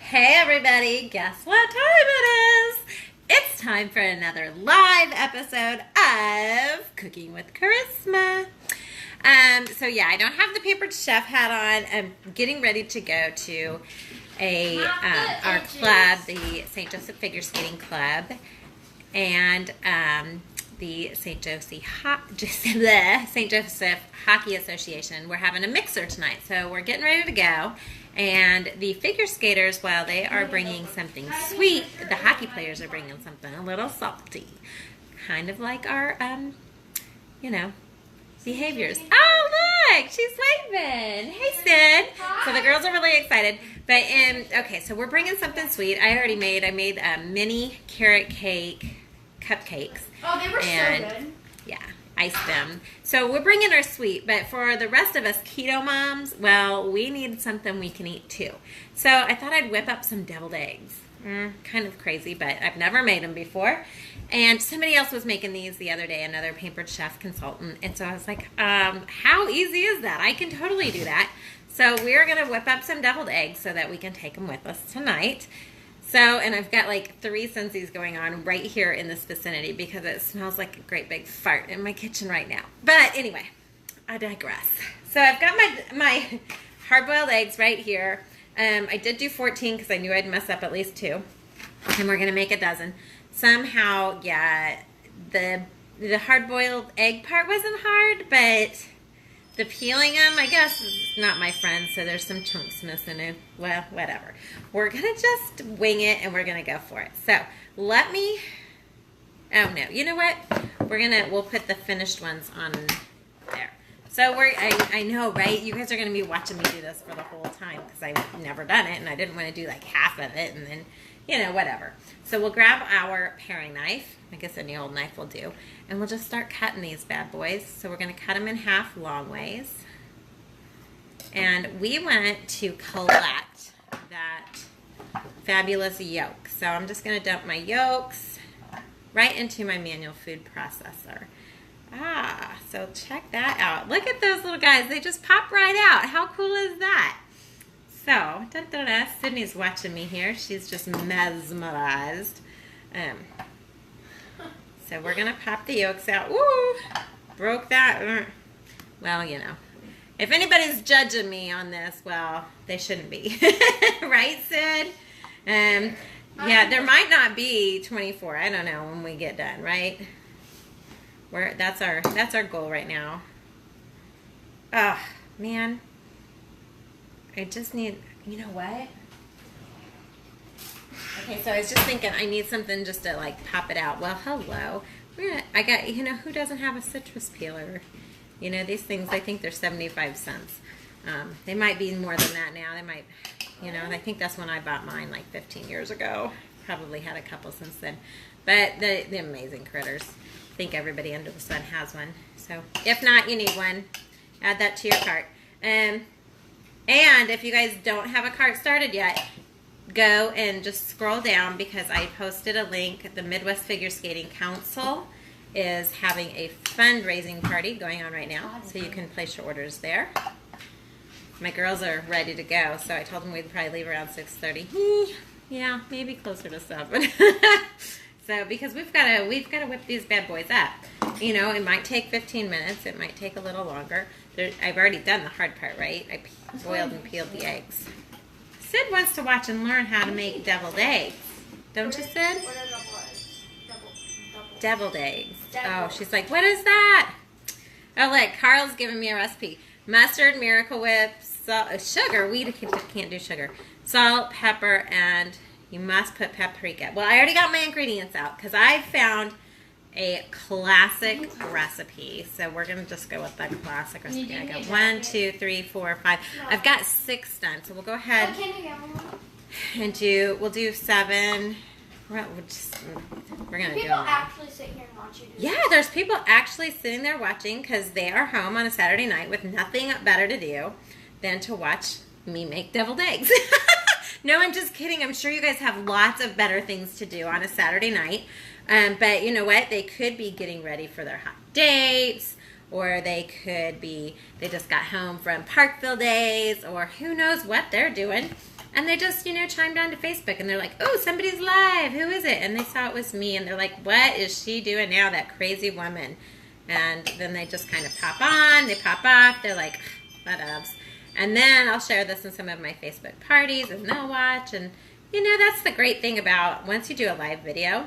Hey everybody, guess what time it is? It's time for another live episode of Cooking with Charisma. So yeah, I don't have the Pampered chef hat on. I'm getting ready to go to our club, the St. Joseph Figure Skating Club, and the St. Joseph Hockey Association. We're having a mixer tonight, so we're getting ready to go. And the figure skaters, while they are bringing something sweet, the hockey players are bringing something a little salty. Kind of like our, behaviors. Oh, look! She's waving! Hey, Sid! So the girls are really excited. But, okay, so we're bringing something sweet. I made mini carrot cake cupcakes. Oh, they were so good. Yeah. Iced them. So we're bringing our sweet, but for the rest of us keto moms, well, we need something we can eat too. So I thought I'd whip up some deviled eggs. Kind of crazy, but I've never made them before. And somebody else was making these the other day, another Pampered chef consultant. And so I was like, how easy is that? I can totally do that. So we're going to whip up some deviled eggs so that we can take them with us tonight. So, and I've got like 3 Scentsies going on right here in this vicinity because it smells like a great big fart in my kitchen right now. But anyway, I digress. So I've got my hard-boiled eggs right here. I did do 14 because I knew I'd mess up at least 2. And we're going to make a dozen. Somehow, yeah, the hard-boiled egg part wasn't hard, but the peeling them, I guess, is not my friend, so there's some chunks missing. Well, whatever. We're going to just wing it, and we're going to go for it. So, let me... Oh, no. You know what? We'll put the finished ones on there. So, I know, right? You guys are going to be watching me do this for the whole time, because I've never done it, and I didn't want to do, like, half of it, and then, whatever. So, we'll grab our paring knife. I guess any old knife will do. And we'll just start cutting these bad boys. So we're going to cut them in half long ways. And we want to collect that fabulous yolk. So I'm just going to dump my yolks right into my manual food processor. So check that out. Look at those little guys. They just pop right out. How cool is that? So, Sydney's watching me here. She's just mesmerized. So we're going to pop the yolks out. Woo! Broke that. Well, if anybody's judging me on this, well, they shouldn't be. Right, Sid? Yeah, there might not be 24. I don't know when we get done, right? That's our goal right now. Oh, man. I just need, you know what? Okay, so I was just thinking I need something just to like pop it out. Well, hello. I got, who doesn't have a citrus peeler? These things, I think they're 75 cents. They might be more than that now. They might, I think that's when I bought mine like 15 years ago. Probably had a couple since then. But the amazing critters. I think everybody under the sun has one. So if not, you need one. Add that to your cart. And if you guys don't have a cart started yet, go and just scroll down because I posted a link. The Midwest Figure Skating Council is having a fundraising party going on right now, so you can place your orders there. My girls are ready to go, so I told them we'd probably leave around 6:30. Yeah, maybe closer to 7. So because we've got to whip these bad boys up. It might take 15 minutes. It might take a little longer. I've already done the hard part, right? I boiled and peeled the eggs. Sid wants to watch and learn how to make deviled eggs. Don't you, Sid? What are double? Deviled eggs. Oh, she's like, what is that? Oh, look, Carl's giving me a recipe. Mustard, Miracle Whip, salt, sugar. We can't do sugar. Salt, pepper, and you must put paprika. Well, I already got my ingredients out because I found a classic recipe. So we're going to just go with that classic recipe. I got 1, 2, 3, 4, 5. I've got 6 done. So we'll go ahead and we'll do 7. We're going to do people actually sit here and watch you do Yeah, there's people actually sitting there watching because they are home on a Saturday night with nothing better to do than to watch me make deviled eggs. No, I'm just kidding. I'm sure you guys have lots of better things to do on a Saturday night. But you know what? They could be getting ready for their hot dates, or they could be, they just got home from Parkville days, or who knows what they're doing. And they just, chimed on to Facebook, and they're like, oh, somebody's live. Who is it? And they saw it was me, and they're like, what is she doing now, that crazy woman? And then they just kind of pop on, they pop off, they're like, whatevs. And then I'll share this in some of my Facebook parties, and they'll watch. And, that's the great thing about once you do a live video,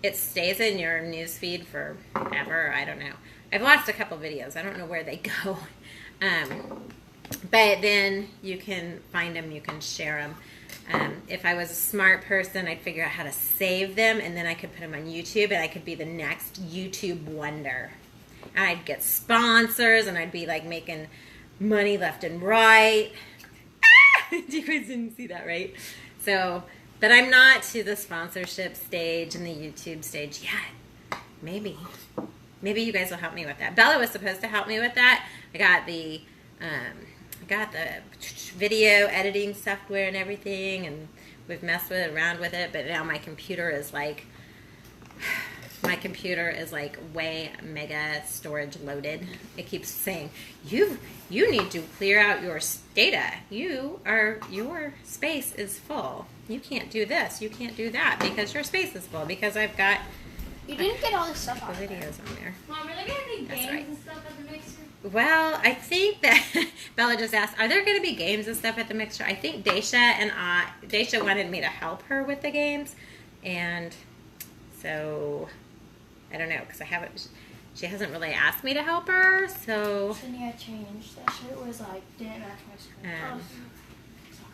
it stays in your news feed forever. I don't know. I've lost a couple videos. I don't know where they go. But then you can find them, you can share them. If I was a smart person, I'd figure out how to save them, and then I could put them on YouTube, and I could be the next YouTube wonder. And I'd get sponsors, and I'd be like making money left and right. You guys didn't see that, right? So, but I'm not to the sponsorship stage and the YouTube stage yet. Maybe you guys will help me with that. Bella was supposed to help me with that. I got the video editing software and everything, and we've messed around with it, but now my computer is like way mega storage loaded. It keeps saying, you need to clear out your data. Your space is full. You can't do this, you can't do that, because your space is full, because I've got You didn't get all this stuff the videos on there. Mom, are there going to be That's games right. and stuff at the mixer? Well, I think that Bella just asked, are there going to be games and stuff at the mixer? I think Daisha wanted me to help her with the games, and so I don't know, because she hasn't really asked me to help her, so Sydney, I changed. That shirt was didn't match my screen.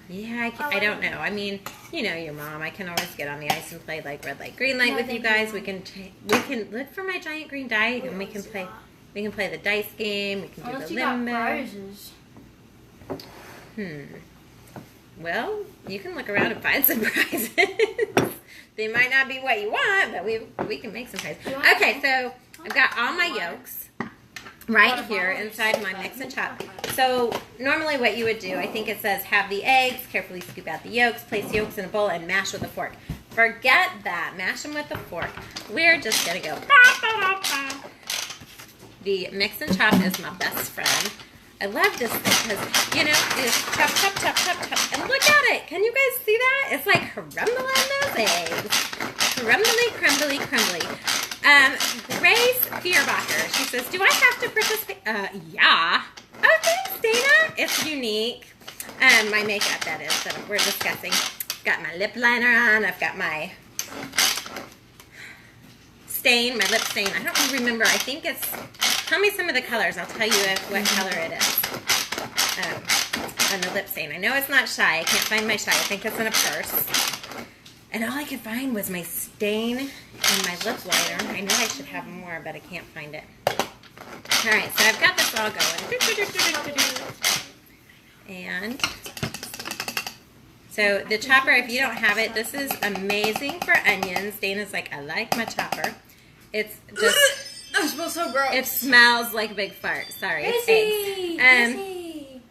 yeah, I don't know. I mean, your mom. I can always get on the ice and play like red light, green light with you guys. We can look for my giant green die, and we can play. We can play the dice game. We can do Unless the you got limbo. prizes. Well, you can look around and find some prizes. They might not be what you want, but we can make some prizes. Okay, so I've got all my yolks right here inside my mix and chop. So normally what you would do, I think it says have the eggs, carefully scoop out the yolks, place yolks in a bowl, and mash with a fork. Forget that. Mash them with a fork. We're just going to go. The mix and chop is my best friend. I love this thing because, you just chop, chop, chop, chop, chop. And look at it. Can you guys see that? It's like crumbling those eggs. Crumbly, crumbly, crumbly. Grace Fierbacher, she says, do I have to participate? Yeah. Oh, thanks, Dana. It's unique. My makeup, that is, that we're discussing. Got my lip liner on. I've got my stain, my lip stain. I don't remember. I think it's, tell me some of the colors. I'll tell you what color it is on the lip stain. I know it's not Shy. I can't find my Shy. I think it's in a purse. And all I could find was my stain and my lip liner. I know I should have more, but I can't find it. All right, so I've got this all going. And so the chopper, if you don't have it, this is amazing for onions. Dana's like, I like my chopper. It's just... That smells so gross. It smells like a big fart. Sorry, it's eggs.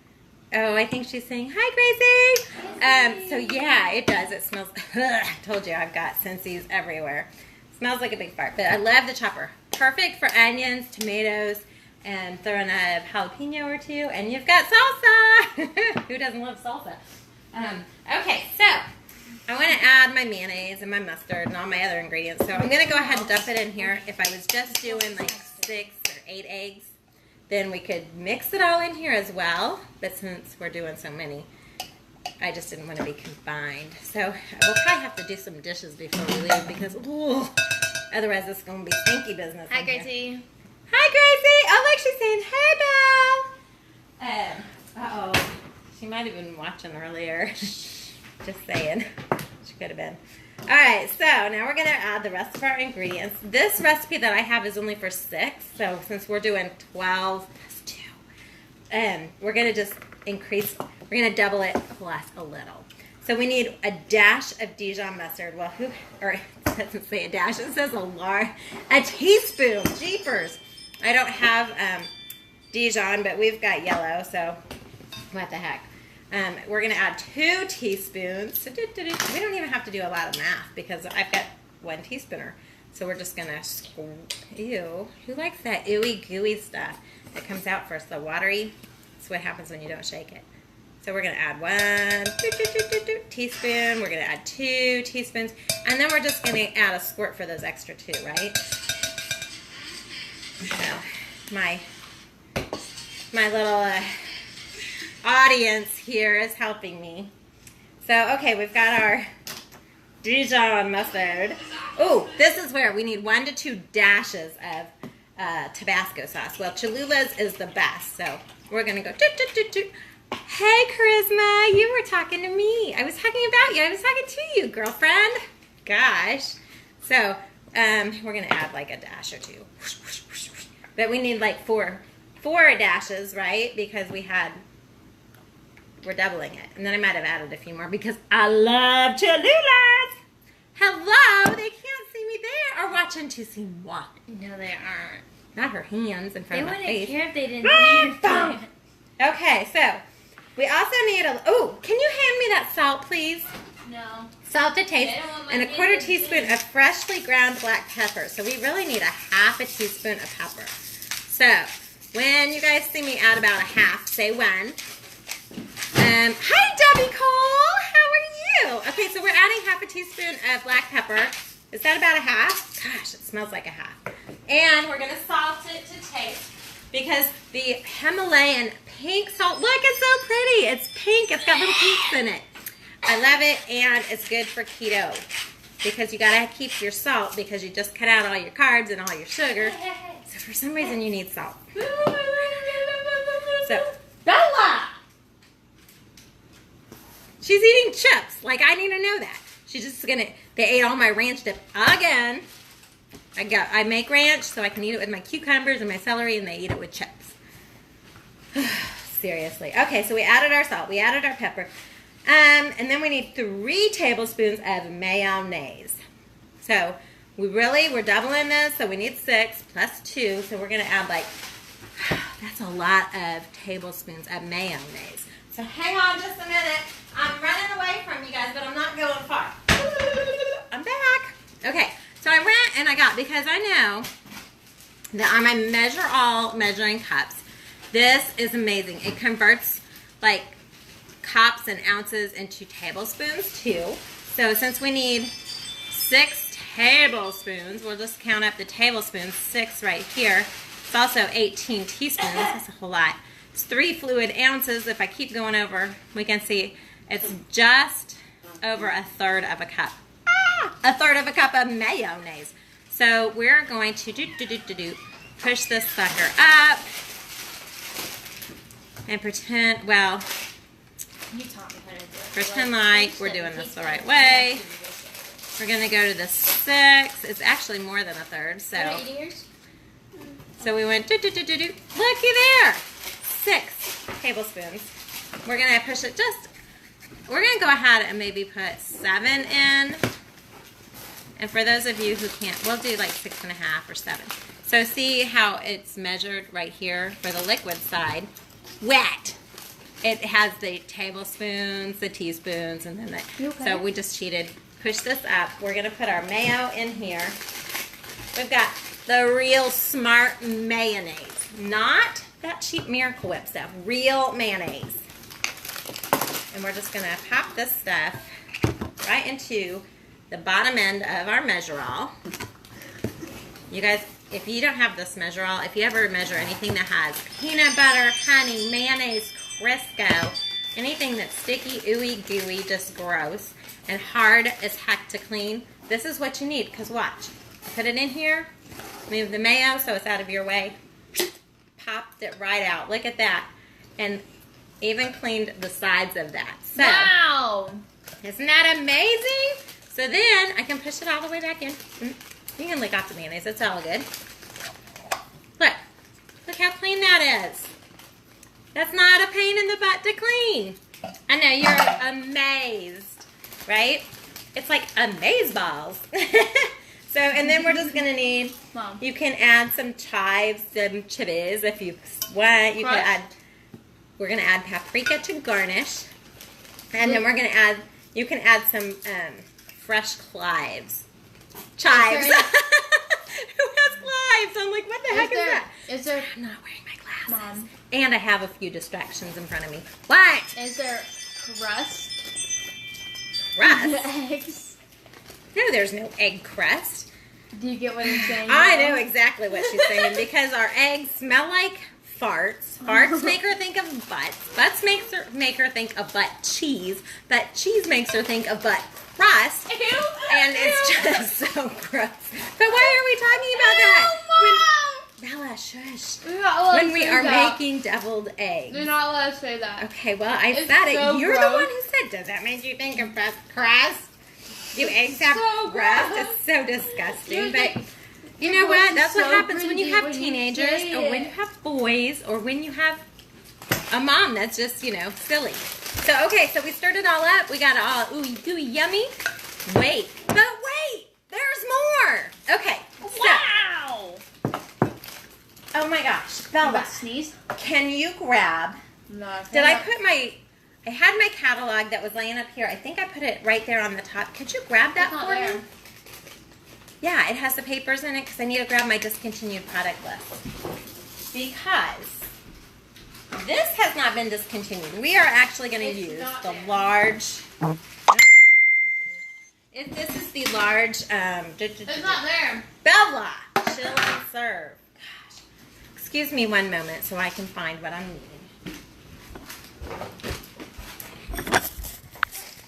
Oh, I think she's saying, hi, Gracie. So yeah, it does. It smells, I told you, I've got Scentsies everywhere. It smells like a big fart, but I love the chopper. Perfect for onions, tomatoes, and throw in a jalapeno or two, and you've got salsa. Who doesn't love salsa? Okay, so I want to add my mayonnaise and my mustard and all my other ingredients. So I'm going to go ahead and dump it in here. If I was just doing like 6 or 8 eggs, then we could mix it all in here as well. But since we're doing so many, I just didn't want to be combined. So we'll probably have to do some dishes before we leave because ooh, otherwise it's going to be stinky business. Hi, Gracie. Hi, Gracie. Oh, look, she's saying, hey, Belle. Uh-oh. She might have been watching earlier. Just saying. She could have been. All right, so now we're going to add the rest of our ingredients. This recipe that I have is only for 6, so since we're doing 12, that's 2. We're going to just increase, we're going to double it plus a little. So we need a dash of Dijon mustard. Well, it doesn't say a dash, it says a teaspoon. Jeepers. I don't have Dijon, but we've got yellow, so what the heck. We're going to add 2 teaspoons. So we don't even have to do a lot of math because I've got 1 teaspoon. So we're just going to, ew, who likes that ooey gooey stuff that comes out first, the watery? That's what happens when you don't shake it. So we're going to add 1 teaspoon. We're going to add 2 teaspoons. And then we're just going to add a squirt for those extra 2, right? So my little audience here is helping me. So, okay, we've got our Dijon mustard. Oh, this is where we need 1 to 2 dashes of Tabasco sauce. Well, Cholula's is the best. So we're going to go Hey, Charisma, you were talking to me. I was talking about you. I was talking to you, girlfriend. Gosh. So, we're going to add like a dash or 2. But we need like 4 dashes, right? Because we're doubling it. And then I might have added a few more because I love Cholulas. Hello, they can't see me. They are watching to see what? No, they aren't. Not her hands in front of my face. They wouldn't care if they didn't see your face. Okay, so we also need can you hand me that salt, please? No. Salt to taste, and a 1/4 teaspoon of freshly ground black pepper. So we really need a 1/2 teaspoon of pepper. So when you guys see me add about a 1/2, say when. Hi, Debbie Cole. How are you? Okay, so we're adding 1/2 teaspoon of black pepper. Is that about a 1/2? Gosh, it smells like a 1/2. And we're going to salt it to taste because the Himalayan pink salt, look, it's so pretty. It's pink. It's got little peaks in it. I love it, and it's good for keto because you got to keep your salt because you just cut out all your carbs and all your sugar. So for some reason, you need salt. So, Bella! She's eating chips. Like, I need to know that. She's just they ate all my ranch dip again. I make ranch so I can eat it with my cucumbers and my celery, and they eat it with chips. Seriously. Okay, so we added our salt. We added our pepper. And then we need 3 tablespoons of mayonnaise. So we're doubling this, so we need 6 plus 2. So we're going to add that's a lot of tablespoons of mayonnaise. So hang on just a minute. I'm running away from you guys, but I'm not going far. I'm back. Okay, so I went and I got, because I know that on my Measure All measuring cups, this is amazing. It converts cups and ounces into tablespoons too. So since we need 6 tablespoons, we'll just count up the tablespoons, 6 right here. It's also 18 teaspoons. That's a whole lot. It's 3 fluid ounces. If I keep going over, we can see it's just over 1/3 of a cup. 1/3 of a cup of mayonnaise. So we're going to push this sucker up and pretend, well, You taught me how to do it. pretend like we're doing this the right way. We're going to go to the 6. It's actually more than 1/3. So we went Looky there. 6 tablespoons. We're going to push it we're going to go ahead and maybe put 7 in. And for those of you who can't, we'll do 6.5 or 7. So see how it's measured right here for the liquid side. Wet. It has the tablespoons, the teaspoons, and then the... Okay. So we just cheated. Push this up. We're going to put our mayo in here. We've got the real smart mayonnaise. Not that cheap Miracle Whip stuff. Real mayonnaise. And we're just going to pop this stuff right into the bottom end of our Measure-All. You guys, if you don't have this Measure-All, if you ever measure anything that has peanut butter, honey, mayonnaise, Crisco, anything that's sticky, ooey, gooey, just gross, and hard as heck to clean, this is what you need, because watch. Put it in here, move the mayo so it's out of your way, popped it right out. Look at that. And even cleaned the sides of that. So, wow! Isn't that amazing? So then I can push it all the way back in. You can lick off the mayonnaise. It's all good. Look how clean that is. That's not a pain in the butt to clean. I know, you're amazed, right? It's like amazeballs. So, and then we're just going to need, Mom. You can add some chives, some chilies if you want. You can add, we're going to add paprika to garnish. And then we're going to add, you can add some fresh chives. Chives. Who has chives? I'm like, what the heck is that? Is there? I'm not wearing my glasses. Mom. And I have a few distractions in front of me. What? Is there crust? Crust? Eggs. No, there's no egg crust. Do you get what I'm saying? I know exactly what she's saying because our eggs smell like farts. Farts make her think of butts. Butts make her think of butt cheese. Butt cheese makes her think of butt crust. Ew, and it's just so gross. But why are we talking about that? Bella, shush. When we are making deviled eggs. You're not allowed to say that. Okay, well, I It's said it. so You're the gross. one who said, does that make you think of crust? Do eggs have so crust? gross. It's so disgusting. You're But the- you know what? That's what so happens when you cringy have when you teenagers say or when it. you have boys or when you have a mom that's just, silly. So, okay, so we stirred it all up. We got it all ooey gooey yummy. Wait. But wait! There's more! Okay. Wow! Oh my gosh. Did Bella, I sneeze? can you grab... No. Did I put I had my catalog that was laying up here. I think I put it right there on the top. Could you grab that It's not for there. me? Yeah, it has the papers in it because I need to grab my discontinued product list. Because this has not been discontinued. We are actually going to It's use not the there. large... This is the large... It's not there. Bella! Chill and serve. Gosh. Excuse me one moment so I can find what I'm needing.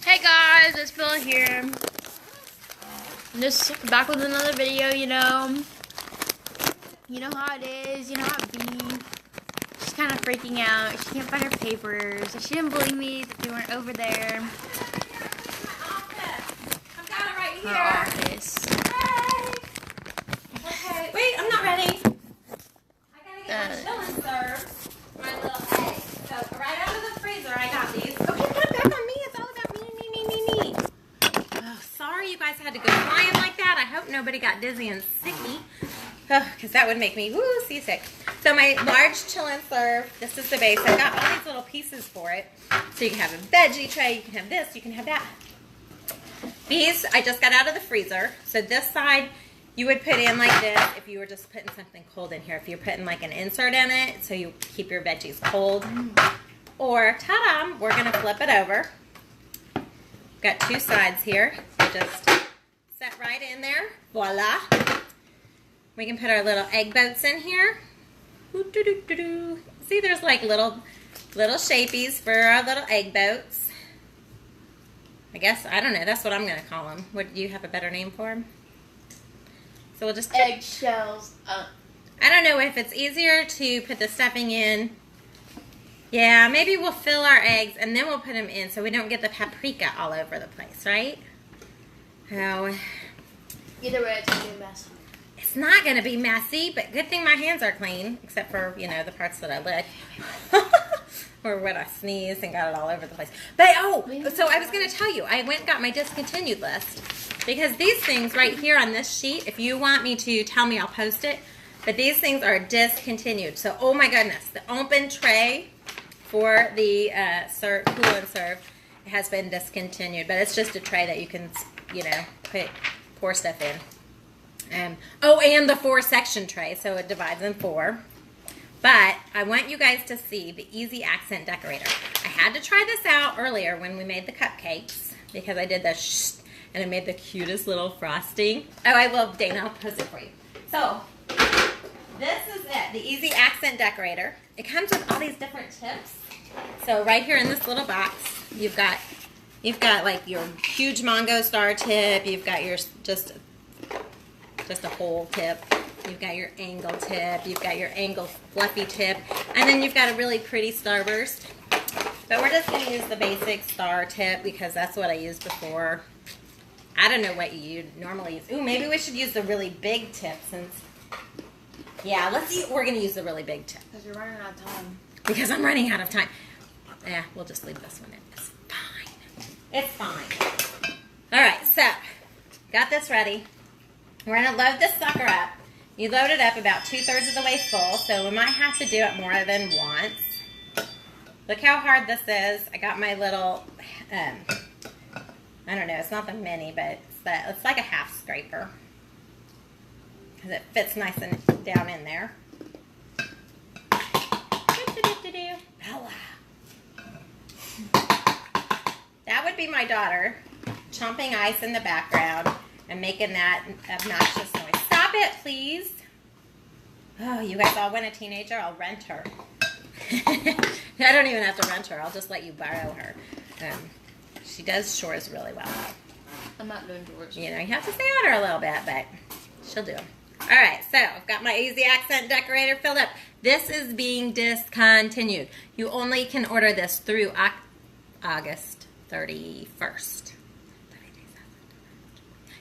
Hey guys, it's Bill here. Just back with another video, You know how it is, you know how it be. She's kind of freaking out. She can't find her papers. She didn't believe me that they weren't over there. I've got it right Her here. office. Okay, wait, I'm not ready. I gotta get my chill and serve my little eggs. So right out of the freezer, I got these. Okay, put it back on me. It's all about me. Oh, sorry you guys had to go flying like that. I hope nobody got dizzy and sicky. Because that would make me seasick. So my large chill and serve. This is the base. I've got all these little pieces for it. So you can have a veggie tray. You can have this. You can have that. These I just got out of the freezer. So this side you would put in like this if you were just putting something cold in here. If you're putting like an insert in it so you keep your veggies cold. Or, ta-da, we're going to flip it over. Got two sides here. So just set right in there. Voila. We can put our little egg boats in here. See, there's like little shapies for our little egg boats. I guess, I don't know, that's what I'm going to call them. What, do you have a better name for them? So we'll just... Eggshells. I don't know if it's easier to put the stuffing in. Yeah, maybe we'll fill our eggs and then we'll put them in so we don't get the paprika all over the place, right? Oh, Either way, it's going to be a mess. it's not going to be messy, but good thing my hands are clean, except for, the parts that I lick. Or when I sneezed and got it all over the place. But, so I was going to tell you, I went and got my discontinued list. Because these things right here on this sheet, if you want me to tell me, I'll post it. But these things are discontinued. So, oh my goodness, the open tray for the cool and serve has been discontinued. But it's just a tray that you can, pour stuff in. And the 4-section tray, so it divides in 4. But I want you guys to see the Easy Accent Decorator. I had to try this out earlier when we made the cupcakes because I did the and I made the cutest little frosting. Oh, I will, Dana, I'll post it for you. So, this is it, the Easy Accent Decorator. It comes with all these different tips. So right here in this little box, you've got like your huge Mongo star tip. You've got your just a whole tip. You've got your angle tip. You've got your angle fluffy tip. And then you've got a really pretty starburst. But we're just going to use the basic star tip because that's what I used before. I don't know what you normally use. Ooh, maybe we should use the really big tip since... Yeah, let's see. We're going to use the really big tip. Because you're running out of time. Because I'm running out of time. Yeah, we'll just leave this one in. It's fine. It's fine. All right, so got this ready. We're going to load this sucker up. You load it up about 2/3 of the way full, so we might have to do it more than once. Look how hard this is. I got my little, I don't know, it's not the mini, but it's like a half scraper. Because it fits nice and down in there. to do? Bella. That would be my daughter chomping ice in the background and making that obnoxious noise. Stop it, please. Oh, you guys all want a teenager? I'll rent her. I don't even have to rent her. I'll just let you borrow her. She does chores really well. I'm not doing chores. You know, you have to stay on her a little bit, but she'll do them. All right, so I've got my easy accent decorator filled up. This is being discontinued. You only can order this through August 31st.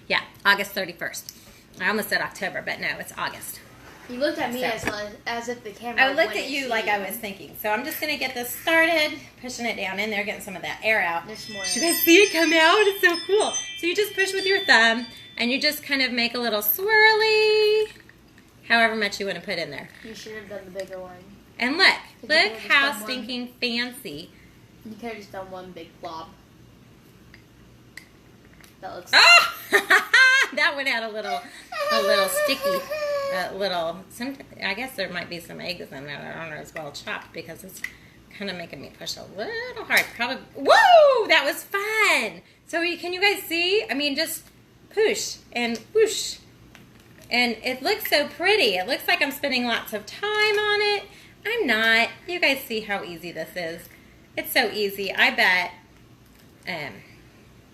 Yeah, August 31st. I almost said October, but no, it's August. You looked at me as if the camera. I looked at you like I was thinking. So I'm just going to get this started, pushing it down in there, getting some of that air out. This morning. Did you guys see it come out? It's so cool. So you just push with your thumb, and you just kind of make a little swirly, however much you want to put in there. You should have done the bigger one. And look how stinking fancy. You could have just done one big blob. That looks. Oh! That one had a little sticky, I guess there might be some eggs in there that aren't as well chopped because it's kind of making me push a little hard. Probably. Whoa! That was fun. So can you guys see? I mean, just push and whoosh. And it looks so pretty. It looks like I'm spending lots of time on it. I'm not. You guys see how easy this is. It's so easy. I bet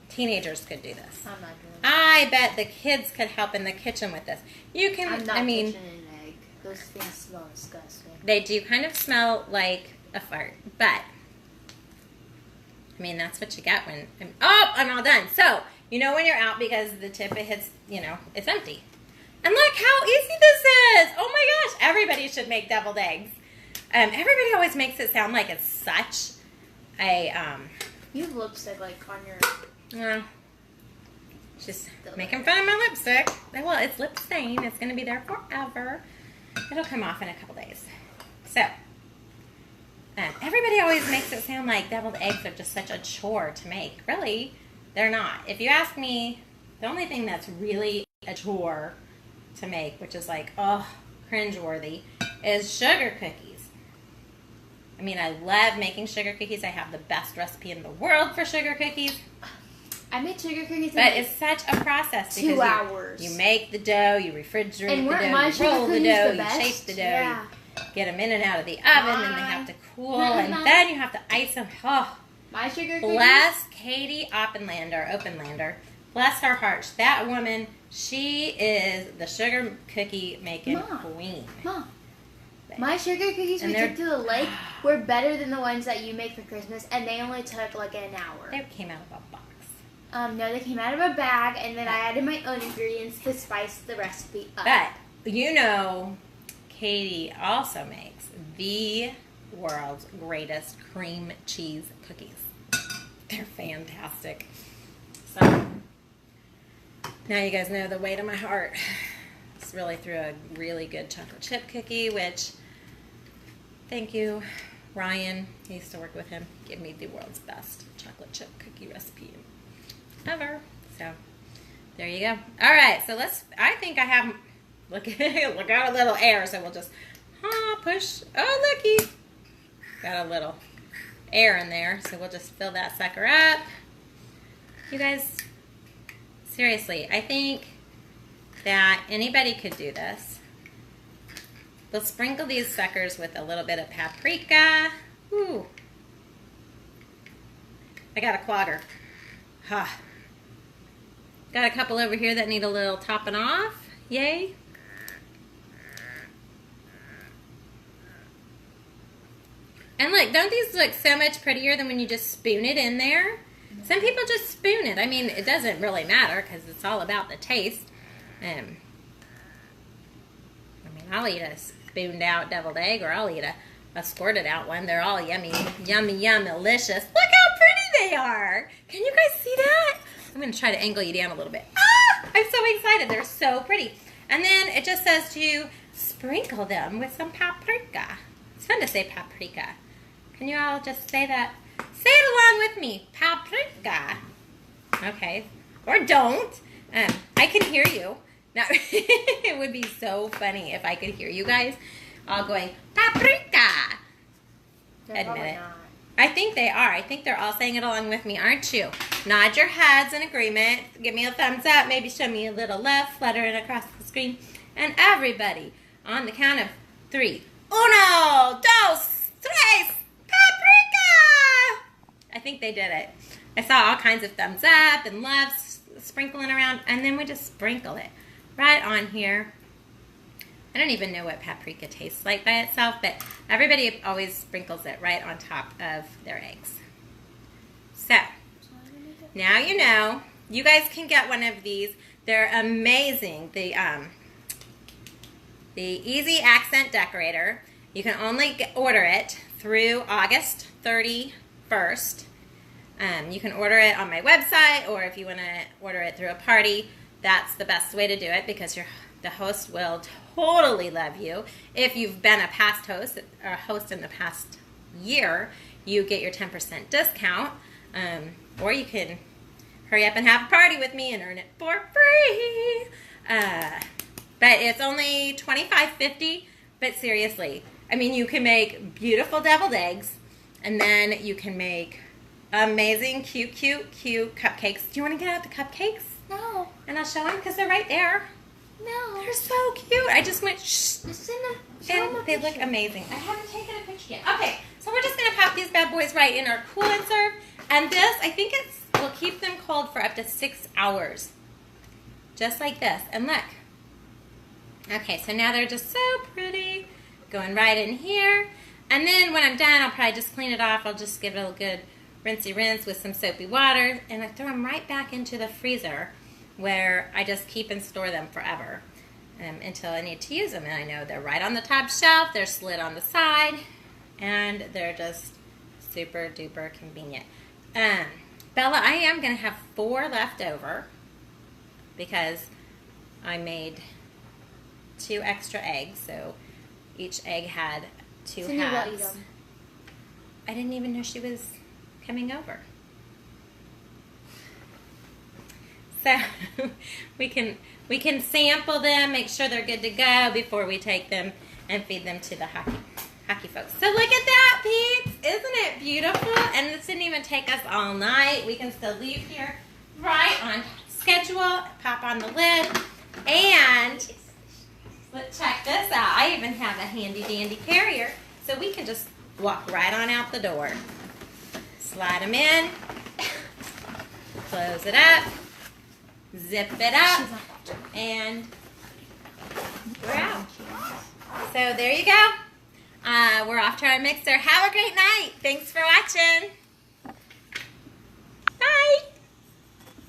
teenagers could do this. I'm not doing it. I bet the kids could help in the kitchen with this. You can, I'm not I mean, touching an egg. Those things smell disgusting. they do kind of smell like a fart, but I mean, that's what you get when, I'm all done. So, you know when you're out because the tip, it hits, it's empty. And look how easy this is. Oh my gosh, everybody should make deviled eggs. Everybody always makes it sound like it's such a, You have lipstick like on your... just making fun of my lipstick. Well, it's lip stain. It's going to be there forever. It'll come off in a couple days. So, everybody always makes it sound like deviled eggs are just such a chore to make. Really, they're not. If you ask me, the only thing that's really a chore to make, which is like, cringeworthy, is sugar cookies. I mean, I love making sugar cookies. I have the best recipe in the world for sugar cookies. I made sugar cookies in But it's such a process. 2 hours. You make the dough, you refrigerate and the dough, my you roll the the dough, you best? shape the dough, Yeah. you get them in and out of the oven, and they have to cool, and then you have to ice them. Oh, My sugar cookies? bless Katie Oppenlander. Bless her heart. That woman, she is the sugar cookie making queen. Mom. My sugar cookies we took to the lake were better than the ones that you make for Christmas, and they only took like an hour. They came out of a box. No, they came out of a bag, and then I added my own ingredients to spice the recipe up. But, Katie also makes the world's greatest cream cheese cookies. They're fantastic. So, now you guys know the weight of my heart. It's really through a really good chocolate chip cookie, which, thank you, Ryan. I used to work with him. Give me the world's best chocolate chip cookie recipe ever. So, there you go. All right, so I think I have, look out a little air, so we'll just push. Oh, looky. Got a little air in there, so we'll just fill that sucker up. You guys, seriously, I think that anybody could do this. We'll sprinkle these suckers with a little bit of paprika. Ooh. I got a clogger. Got a couple over here that need a little topping off. Yay. And look, don't these look so much prettier than when you just spoon it in there? Some people just spoon it. I mean, it doesn't really matter because it's all about the taste. I mean, I'll eat a spooned out deviled egg, or I'll eat a squirted out one. They're all yummy, yummy, yum, delicious. Look how pretty they are. Can you guys see that? I'm going to try to angle you down a little bit. I'm so excited. They're so pretty. And then it just says to sprinkle them with some paprika. It's fun to say paprika. Can you all just say that? Say it along with me. Paprika. Okay. Or don't. I can hear you. Now, it would be so funny if I could hear you guys all going, paprika. Admit it. Not. I think they are. I think they're all saying it along with me, aren't you? Nod your heads in agreement. Give me a thumbs up. Maybe show me a little love. Flutter it across the screen. And everybody, on the count of 3. Uno, dos, tres, paprika! I think they did it. I saw all kinds of thumbs up and loves sprinkling around. And then we just sprinkle it right on here. I don't even know what paprika tastes like by itself, but everybody always sprinkles it right on top of their eggs. So, now you know. You guys can get one of these. They're amazing. The Easy Accent Decorator. You can only order it through August 31st. You can order it on my website, or if you want to order it through a party, that's the best way to do it, because the host will totally love you. If you've been a past host or a host in the past year, you get your 10% discount. Or you can hurry up and have a party with me and earn it for free. But it's only $25.50. But seriously, I mean, you can make beautiful deviled eggs, and then you can make amazing, cute cupcakes. Do you want to get out the cupcakes? No. And I'll show them because they're right there. No. They're so cute. I just went shh. And they look amazing. I haven't taken a picture yet. Okay, so we're just going to pop these bad boys right in our cool and serve. And this, I think will keep them cold for up to 6 hours. Just like this. And look. Okay, so now they're just so pretty. Going right in here. And then when I'm done, I'll probably just clean it off. I'll just give it a good rinsey rinse with some soapy water. And I throw them right back into the freezer, where I just keep and store them forever until I need to use them. And I know they're right on the top shelf, they're slid on the side, and they're just super duper convenient. Bella, I am going to have 4 left over because I made 2 extra eggs, so each egg had 2 halves. I didn't even know she was coming over. So we can sample them, make sure they're good to go before we take them and feed them to the hockey folks. So look at that, peeps! Isn't it beautiful? And this didn't even take us all night. We can still leave here right on schedule. Pop on the lid, and let's check this out. I even have a handy dandy carrier, so we can just walk right on out the door. Slide them in, close it up. Zip it up, and we're out. So there you go. We're off to our mixer. Have a great night. Thanks for watching.